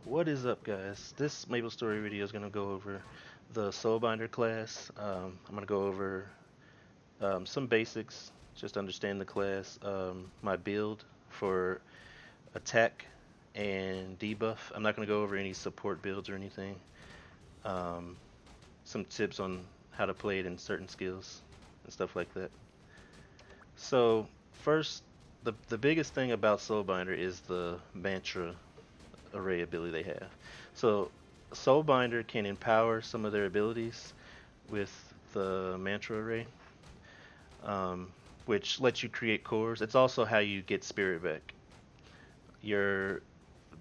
What is up, guys? This Maplestory video is going to go over the Soulbinder class. I'm going to go over some basics, just understand the class, my build for attack and debuff. I'm not going to go over any support builds or anything. Um, some tips on how to play it in certain skills and stuff like that. So first, the biggest thing about Soulbinder is the mantra array ability they have. So Soulbinder can empower some of their abilities with the mantra array, um, which lets you create cores. It's also how you get spirit back. Your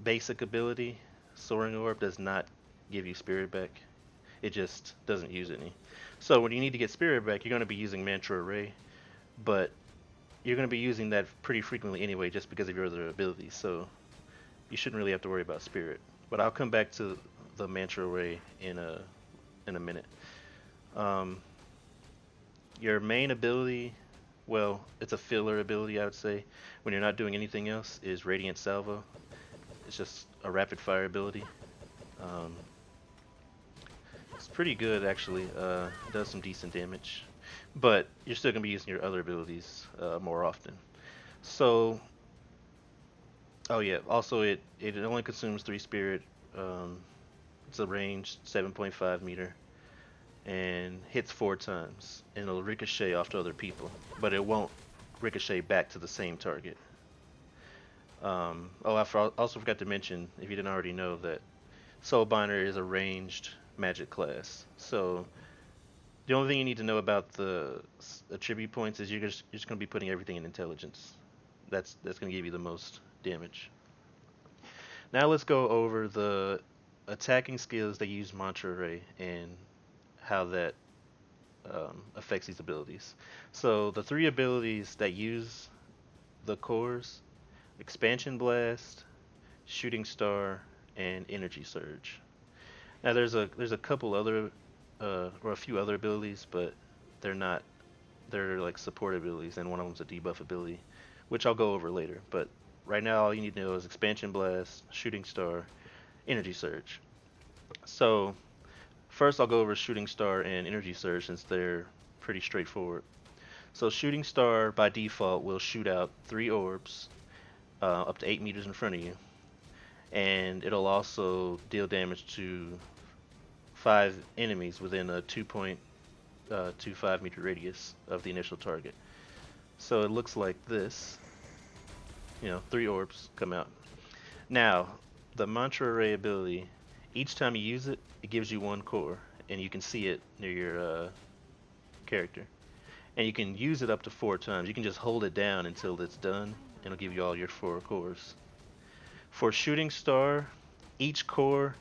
basic ability, Soaring Orb, does not give you spirit back. It just doesn't use any. So when you need to get spirit back, you're going to be using mantra array, but you're going to be using that pretty frequently anyway, just because of your other abilities. So you shouldn't really have to worry about spirit. But I'll come back to the mantra array in a minute. Um, your main ability, well, it's a filler ability, I would say. When you're not doing anything else, is Radiant Salvo. It's just a rapid fire ability. Um, it's pretty good actually. It does some decent damage, but you're still gonna be using your other abilities more often. So, oh yeah. Also, it only consumes 3 spirit. Um, it's a range 7.5 meter and hits 4 times, and it'll ricochet off to other people, but it won't ricochet back to the same target. Oh, also forgot to mention, if you didn't already know, that Soulbinder is a ranged magic class. So the only thing you need to know about the attribute points is you're just going to be putting everything in intelligence. That's going to give you the most damage. Now let's go over the attacking skills that use Mantra Array and how that affects these abilities. So the 3 abilities that use the cores: Expansion Blast, Shooting Star, and Energy Surge. Now there's a couple other or a few other abilities, but they're not they're like support abilities, and one of them's a debuff ability, which I'll go over later. But right now all you need to know is Expansion Blast, Shooting Star, Energy Surge. So first I'll go over Shooting Star and Energy Surge since they're pretty straightforward. So Shooting Star by default will shoot out 3 orbs up to 8 meters in front of you, and it'll also deal damage to 5 enemies within a 2.25 meter radius of the initial target. So it looks like this. 3 orbs come out. Now, the Mantra Array ability, each time you use it, it gives you 1 core, and you can see it near your character. And you can use it up to 4 times. You can just hold it down until it's done, and it'll give you all your 4 cores. For Shooting Star, each core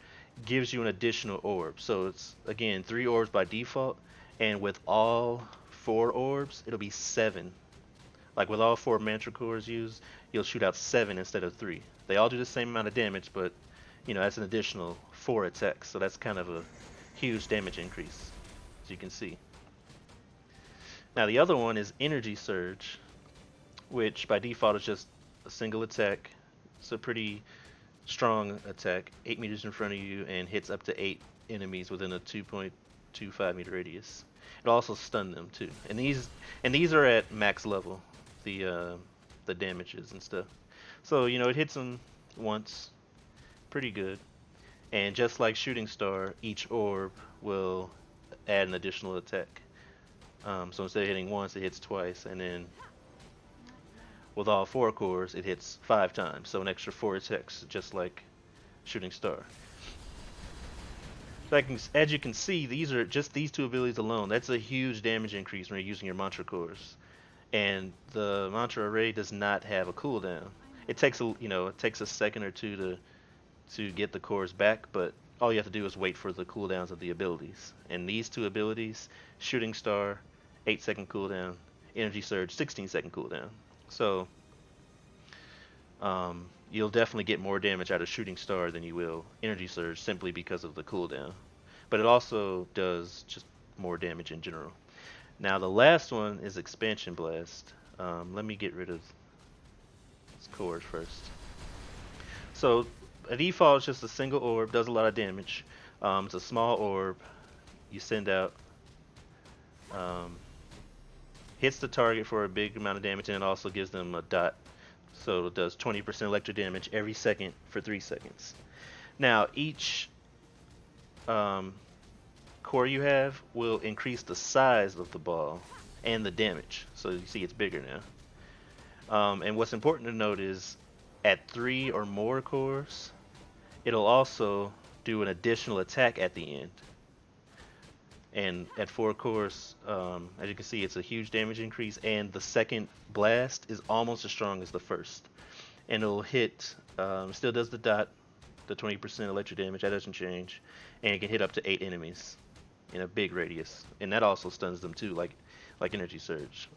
gives you an additional orb. So it's, again, 3 orbs by default, and with all 4 orbs, it'll be 7. Like with all 4 mantra cores used, you'll shoot out 7 instead of 3. They all do the same amount of damage, but that's an additional 4 attacks. So that's kind of a huge damage increase, as you can see. Now the other one is Energy Surge, which by default is just a single attack. It's a pretty strong attack, 8 meters in front of you, and hits up to 8 enemies within a 2.25 meter radius. It'll also stun them too. And these are at max level, the damages and stuff. So it hits them once, pretty good. And just like Shooting Star, each orb will add an additional attack. So instead of hitting once, it hits twice, and then with all 4 cores, it hits 5 times, so an extra 4 attacks, just like Shooting Star. So as you can see, these are just these 2 abilities alone. That's a huge damage increase when you're using your mantra cores, and the mantra array does not have a cooldown. It takes a second or two to get the cores back, but all you have to do is wait for the cooldowns of the abilities. And these 2 abilities, Shooting Star, 8-second cooldown, Energy Surge, 16-second cooldown. So you'll definitely get more damage out of Shooting Star than you will Energy Surge, simply because of the cooldown. But it also does just more damage in general. Now the last one is Expansion Blast. Let me get rid of this core first. So a default is just a single orb, does a lot of damage. It's a small orb you send out, um, hits the target for a big amount of damage, and it also gives them a dot. So it does 20% electric damage every second for 3 seconds. Now, each um, core you have will increase the size of the ball and the damage. So you see it's bigger now. And what's important to note is at 3 or more cores, it'll also do an additional attack at the end. And at 4 cores, as you can see, it's a huge damage increase, and the second blast is almost as strong as the first. And it'll hit, still does the dot, the 20% electric damage, that doesn't change, and it can hit up to 8 enemies in a big radius, and that also stuns them too, like Energy Surge.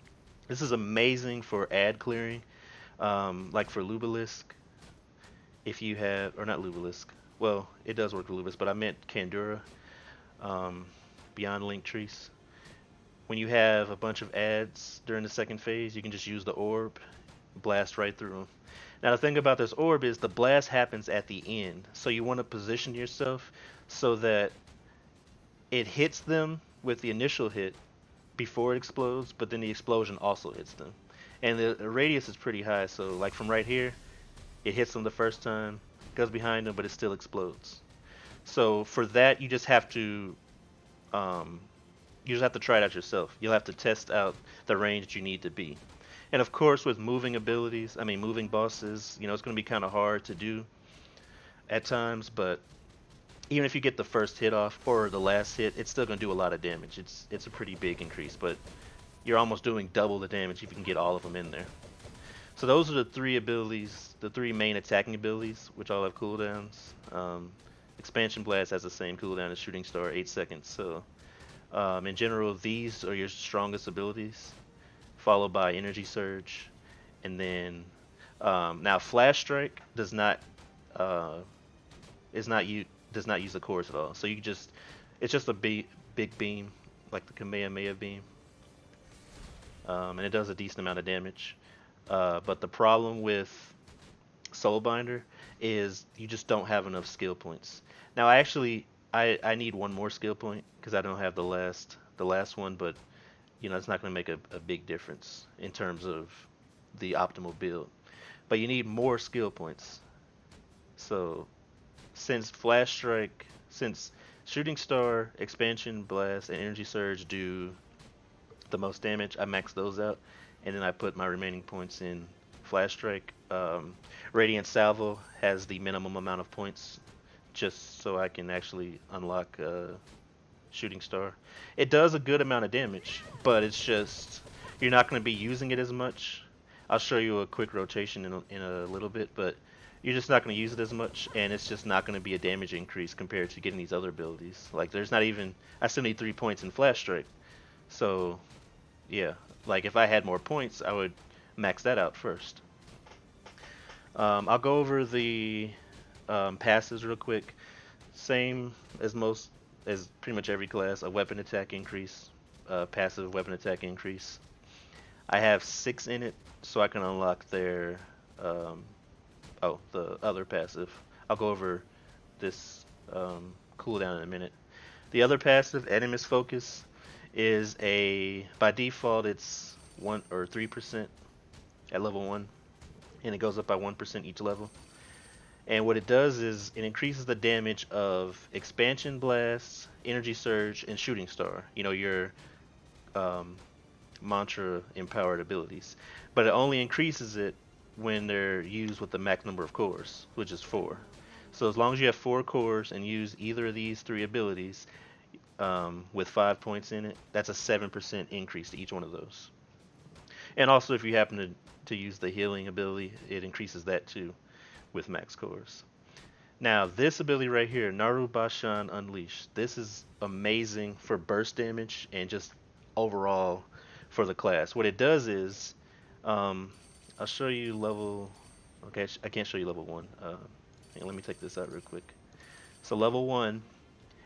This is amazing for ad clearing, like for Lubelisk. If you have, or not Lubelisk, well, it does work for Lubelisk, but I meant Kandura, Beyond Linktree. When you have a bunch of ads during the second phase, you can just use the orb, blast right through them. Now the thing about this orb is the blast happens at the end, so you want to position yourself so that it hits them with the initial hit before it explodes, but then the explosion also hits them. And the radius is pretty high, so like from right here, it hits them the first time, goes behind them, but it still explodes. So for that, you just have to try it out yourself. You'll have to test out the range you need to be. And of course, with moving bosses, it's going to be kind of hard to do at times, but even if you get the first hit off or the last hit, it's still going to do a lot of damage. It's a pretty big increase, but you're almost doing double the damage if you can get all of them in there. So those are the 3 abilities, the 3 main attacking abilities, which all have cooldowns. Expansion Blast has the same cooldown as Shooting Star, 8 seconds. So in general, these are your strongest abilities, followed by Energy Surge, and then now Flash Strike does not use the cores at all. So it's just a big beam, like the Kamehameha beam, and it does a decent amount of damage. But the problem with Soulbinder is you just don't have enough skill points. Now I need one more skill point because I don't have the last one, but it's not going to make a big difference in terms of the optimal build. But you need more skill points. So since Shooting Star, Expansion Blast, and Energy Surge do the most damage, I max those out, and then I put my remaining points in Flash Strike. Radiant Salvo has the minimum amount of points, just so I can actually unlock Shooting Star. It does a good amount of damage, but it's just you're not going to be using it as much. I'll show you a quick rotation in a little bit, but you're just not going to use it as much, and it's just not going to be a damage increase compared to getting these other abilities. Like I still need 3 points in Flash Strike. So yeah, like if I had more points, I would max that out first. I'll go over the passives real quick. Same as pretty much every class, a weapon attack increase, passive weapon attack increase. I have 6 in it, so I can unlock their the other passive. I'll go over this cooldown in a minute. The other passive, Animus Focus, is by default it's 1 or 3% at level 1, and it goes up by 1% each level. And what it does is it increases the damage of Expansion Blast, Energy Surge, and Shooting Star. Your mantra empowered abilities. But it only increases it when they're used with the max number of cores, which is 4. So as long as you have 4 cores and use either of these 3 abilities with 5 points in it, that's a 7% increase to each one of those. And also if you happen to use the healing ability, it increases that too with max cores. Now this ability right here, Naru Bashan Unleashed, this is amazing for burst damage and just overall for the class. What it does is, I'll show you level, okay, I can't show you level 1. Let me take this out real quick. So level 1,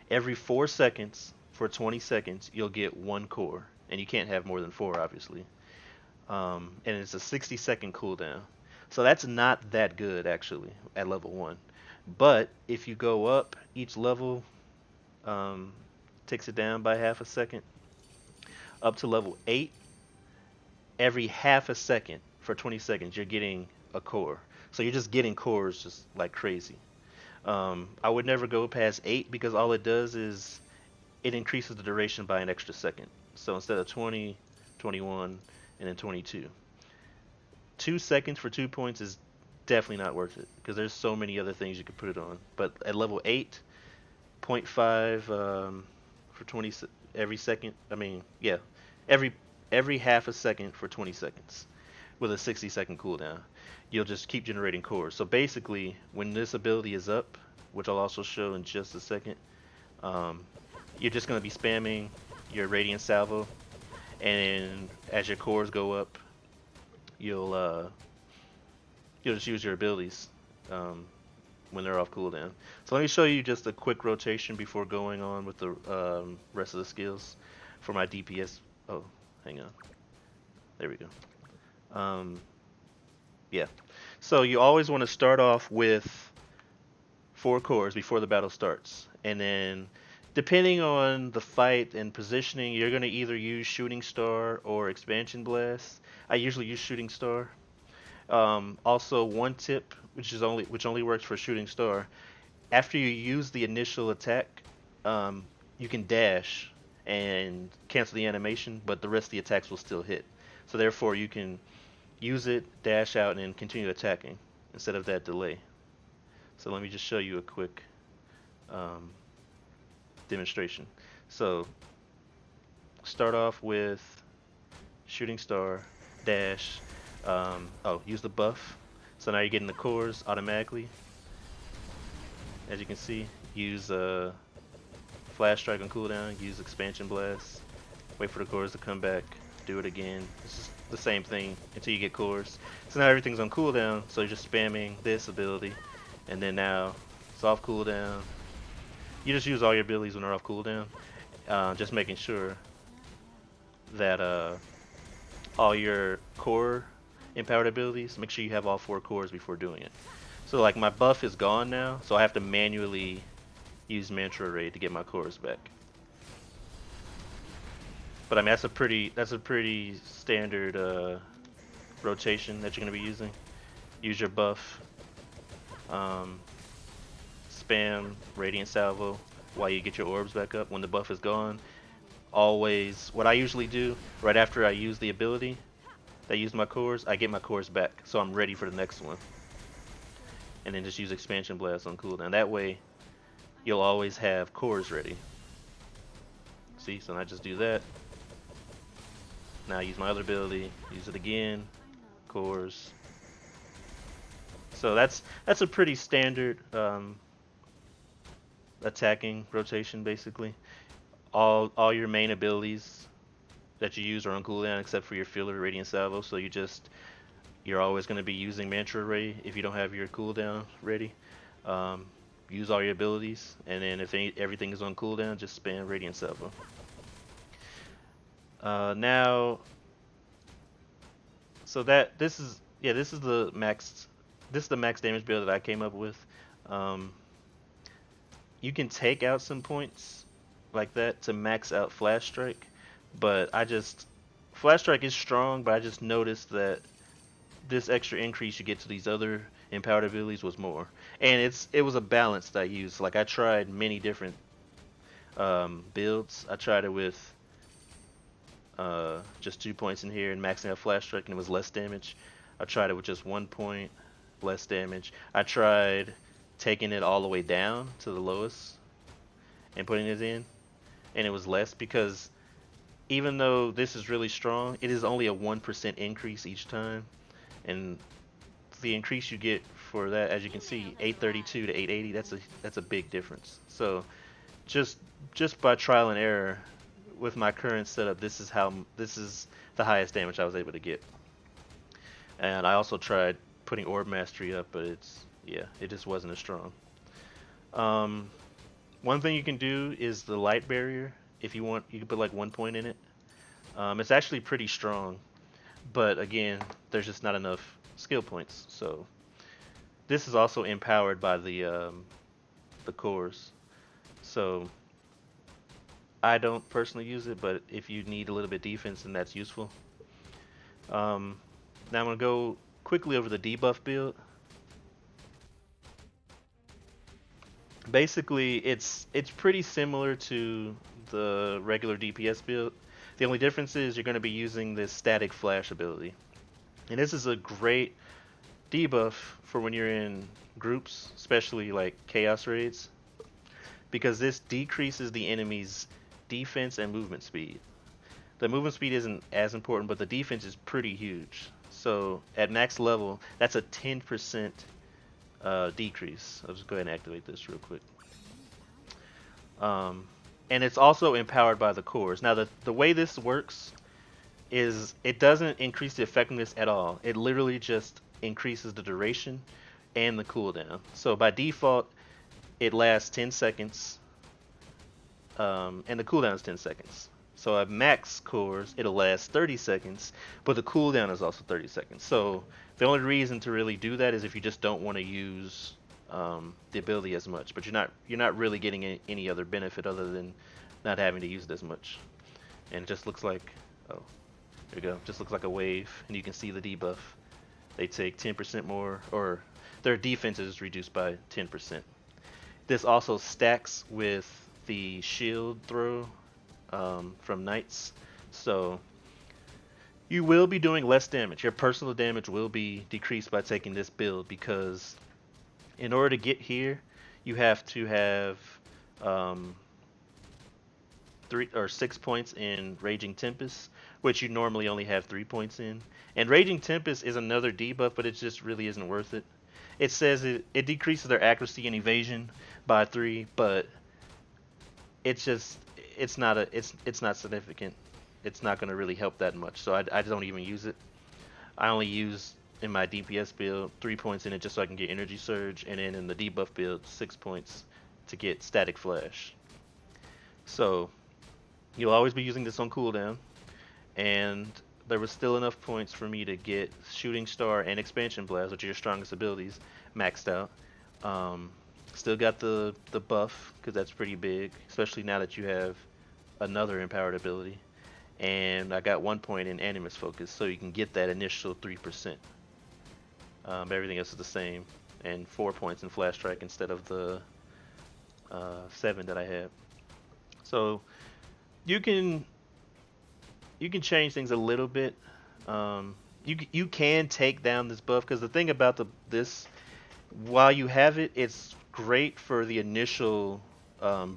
every 4 seconds for 20 seconds, you'll get 1 core. And you can't have more than 4, obviously. And it's a 60-second cooldown. So that's not that good, actually, at level 1. But if you go up, each level takes it down by half a second. Up to level 8, every half a second for 20 seconds, you're getting a core. So you're just getting cores just like crazy. I would never go past 8 because all it does is it increases the duration by an extra second. So instead of 20, 21, and then 22. 2 seconds for 2 points is definitely not worth it because there's so many other things you could put it on. But at level 8, 0.5 for 20 every second. I mean, yeah, every every half a second for 20 seconds with a 60-second cooldown. You'll just keep generating cores. So basically, when this ability is up, which I'll also show in just a second, you're just going to be spamming your Radiant Salvo, and as your cores go up, you'll just use your abilities when they're off cooldown. So let me show you just a quick rotation before going on with the rest of the skills for my DPS. Oh, hang on. There we go. Yeah. So you always want to start off with 4 cores before the battle starts, and then depending on the fight and positioning, you're going to either use Shooting Star or Expansion Blast. I usually use Shooting Star. Also, one tip, which only works for Shooting Star, after you use the initial attack, you can dash and cancel the animation, but the rest of the attacks will still hit. So therefore, you can use it, dash out, and then continue attacking instead of that delay. So let me just show you a quick demonstration. So start off with Shooting Star, dash, use the buff. So now you're getting the cores automatically. As you can see, use Flash Strike on cooldown, use Expansion Blast, wait for the cores to come back, do it again. It's just the same thing until you get cores. So now everything's on cooldown, so you're just spamming this ability, and then now it's off cooldown. You just use all your abilities when they're off cooldown, just making sure that all your core empowered abilities, make sure you have all 4 cores before doing it. So like my buff is gone now, so I have to manually use Mantra Ray to get my cores back. But I mean that's a pretty standard rotation that you're gonna be using. Use your buff, spam Radiant Salvo while you get your orbs back up. When the buff is gone, always what I usually do right after I use the ability that used my cores, I get my cores back, so I'm ready for the next one. And then just use Expansion Blast on cooldown. That way, you'll always have cores ready. See, so I just do that. Now I use my other ability, use it again, cores. So that's a pretty standard attacking rotation, basically. All your main abilities that you use are on cooldown except for your filler Radiant Salvo, so you're always going to be using Mantra Ray if you don't have your cooldown ready. Use all your abilities, and then if everything is on cooldown, just spam Radiant Salvo. Now, so this is the max damage build that I came up with. You can take out some points like that to max out Flash Strike, but Flash Strike is strong, but I just noticed that this extra increase you get to these other empowered abilities was more, and it was a balance that I used. Like I tried many different builds. I tried it with just 2 points in here and maxing out Flash Strike, and it was less damage. I tried it with just 1 point, less damage. I tried taking it all the way down to the lowest and putting it in, and it was less, because even though this is really strong, it is only a 1% increase each time, and the increase you get for that, as you can see, 832 to 880, that's a big difference. So just by trial and error with my current setup, this is the highest damage I was able to get. And I also tried putting Orb Mastery up, but it just wasn't as strong. One thing you can do is the light barrier. If you want, you can put like 1 point in it. It's actually pretty strong, but again, there's just not enough skill points. So this is also empowered by the cores. So I don't personally use it, but if you need a little bit defense, then that's useful. Now I'm gonna go quickly over the debuff build. Basically, it's pretty similar to the regular DPS build. The only difference is you're going to be using this static flash ability. And this is a great debuff for when you're in groups, especially like chaos raids, because this decreases the enemy's defense and movement speed. The movement speed isn't as important, but the defense is pretty huge. So at max level, that's a 10% decrease. I'll just go ahead and activate this real quick. And it's also empowered by the cores. Now the way this works is it doesn't increase the effectiveness at all. It literally just increases the duration and the cooldown. So by default, it lasts 10 seconds, and the cooldown is 10 seconds. So at max cores, it'll last 30 seconds, but the cooldown is also 30 seconds. So the only reason to really do that is if you just don't want to use the ability as much, but you're not really getting any other benefit other than not having to use it as much. And it just looks like, oh, there we go, just looks like a wave, and you can see the debuff. They take 10% more, or their defense is reduced by 10%. This also stacks with the shield throw from knights, so you will be doing less damage. Your personal damage will be decreased by taking this build, because in order to get here, you have to have 3 or 6 points in Raging Tempest, which you normally only have 3 points in. And Raging Tempest is another debuff, but it just really isn't worth it. It says it decreases their accuracy and evasion by 3, but it's not significant. It's not going to really help that much, so I don't even use it. I only use in my DPS build 3 points in it just so I can get energy surge, and then in the debuff build 6 points to get static flash. So you'll always be using this on cooldown, and there was still enough points for me to get Shooting Star and Expansion Blast, which are your strongest abilities, maxed out. Still got the buff, because that's pretty big, especially now that you have another empowered ability. And I got 1 point in Animus Focus, so you can get that initial 3%. Everything else is the same, and 4 points in Flash Strike instead of the 7 that I had. So you can change things a little bit. You can take down this buff, because the thing about this, while you have it, it's great for the initial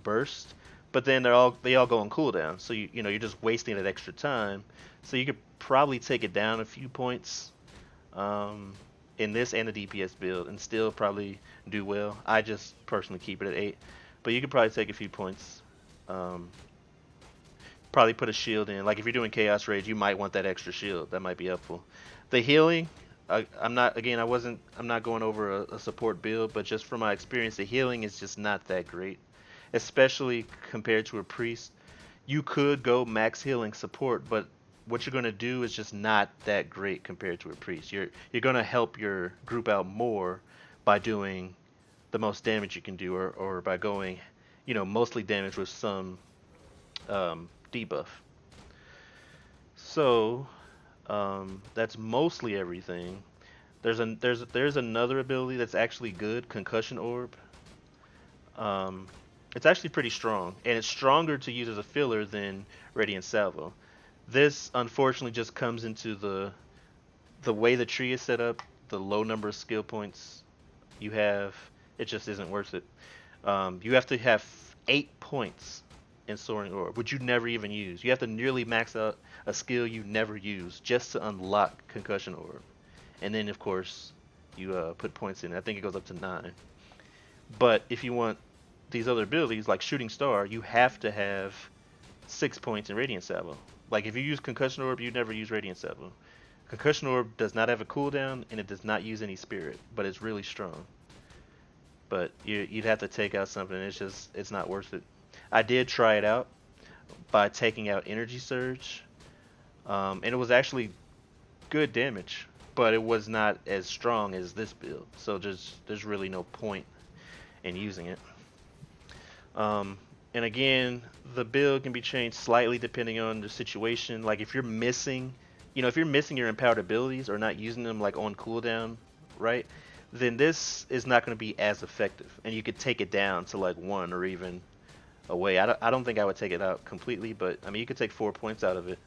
burst, but then they all go on cooldown. So you're just wasting that extra time. So you could probably take it down a few points in this and the DPS build, and still probably do well. I just personally keep it at 8, but you could probably take a few points. Probably put a shield in. Like if you're doing Chaos Rage, you might want that extra shield. That might be helpful. The healing, I'm not going over a support build, but just from my experience, the healing is just not that great, especially compared to a priest. You could go max healing support, but what you're going to do is just not that great compared to a priest. You're going to help your group out more by doing the most damage you can do, or by going, mostly damage with some debuff. So that's mostly everything. There's another ability that's actually good, Concussion Orb. It's actually pretty strong, and it's stronger to use as a filler than Radiant Salvo. This unfortunately just comes into the way the tree is set up, the low number of skill points you have. It just isn't worth it. You have to have 8 points in Soaring Orb, which you never even use. You have to nearly max out a skill you never use just to unlock Concussion Orb. And then, of course, you put points in. I think it goes up to 9. But if you want these other abilities, like Shooting Star, you have to have 6 points in Radiant Salvo. Like if you use Concussion Orb, you never use Radiant Salvo. Concussion Orb does not have a cooldown, and it does not use any spirit, but it's really strong. But you'd have to take out something. It's not worth it. I did try it out by taking out Energy Surge, and it was actually good damage. but it was not as strong as this build. So there's really no point in using it. And again, the build can be changed slightly depending on the situation. Like if you're missing, if you're missing your empowered abilities or not using them like on cooldown, right? Then this is not going to be as effective, and you could take it down to like 1 or even away. I don't think I would take it out completely, but I mean you could take 4 points out of it,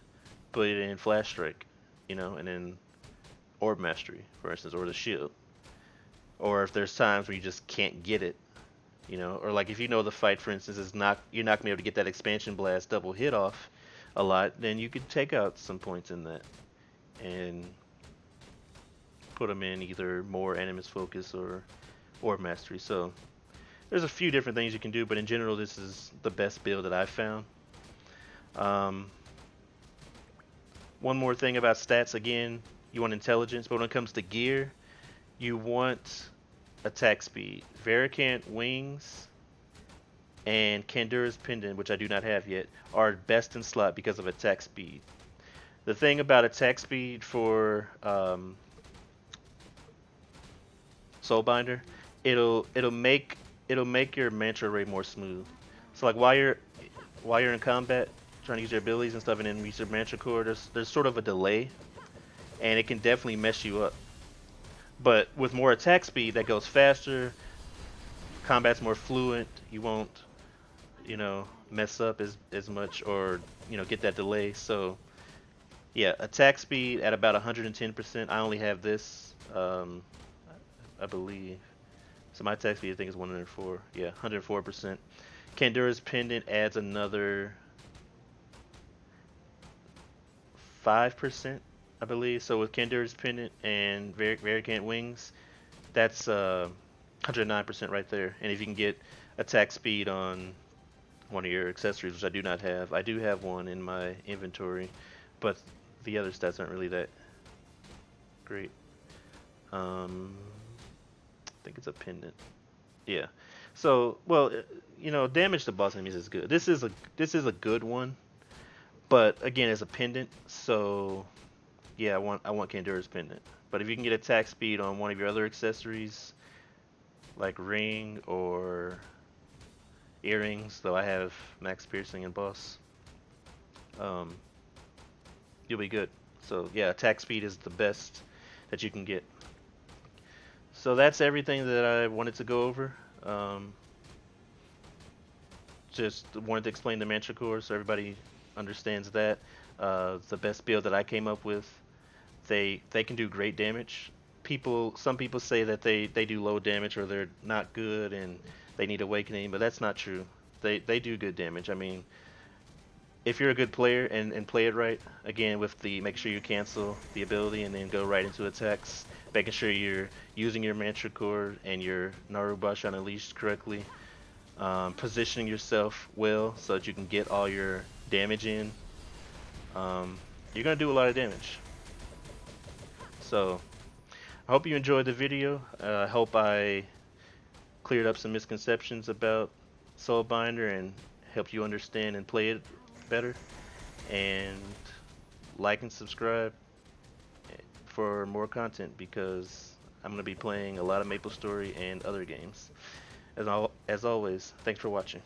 put it in Flash Strike, and then Orb Mastery, for instance, or the shield. Or if there's times where you just can't get it, or like if the fight, for instance, is not you're not gonna be able to get that expansion blast double hit off a lot, then you could take out some points in that and put them in either more Animus Focus or Orb Mastery. So there's a few different things you can do, but in general, this is the best build that I've found. One more thing about stats, again, you want intelligence, but when it comes to gear, you want attack speed. Varicant Wings and Kandura's Pendant, which I do not have yet, are best in slot because of attack speed. The thing about attack speed for Soulbinder, it'll make your mantra array more smooth. So like while you're in combat, trying to use your abilities and stuff, and then use your mantra core, there's sort of a delay, and it can definitely mess you up. But with more attack speed, that goes faster. Combat's more fluent. You won't, mess up as much or get that delay. So yeah, attack speed at about 110%. I only have this, I believe. So my attack speed I think is 104. Yeah, 104%. Kandura's Pendant adds another 5%, I believe. So with Kandura's Pendant and Varicant Wings, that's 109% right there. And if you can get attack speed on one of your accessories, which I do not have. I do have one in my inventory, but the other stats aren't really that great. I think it's a pendant. Yeah. So, well, damage to boss enemies is good. This is a good one, but again, it's a pendant, so yeah, I want Kandura's Pendant. But if you can get attack speed on one of your other accessories, like ring or earrings, though I have max piercing and boss, you'll be good. So yeah, attack speed is the best that you can get. So that's everything that I wanted to go over. Just wanted to explain the mantra core so everybody understands that. The best build that I came up with. They can do great damage. Some people say that they do low damage or they're not good and they need awakening, but that's not true. They do good damage. I mean, if you're a good player and play it right, again with the make sure you cancel the ability and then go right into attacks, making sure you're using your mantra core and your Naru Bashan Unleashed correctly, positioning yourself well so that you can get all your damage in, you're gonna do a lot of damage. So I hope you enjoyed the video. I hope I cleared up some misconceptions about Soulbinder and helped you understand and play it better. And like and subscribe for more content because I'm going to be playing a lot of Maplestory and other games. As always, thanks for watching.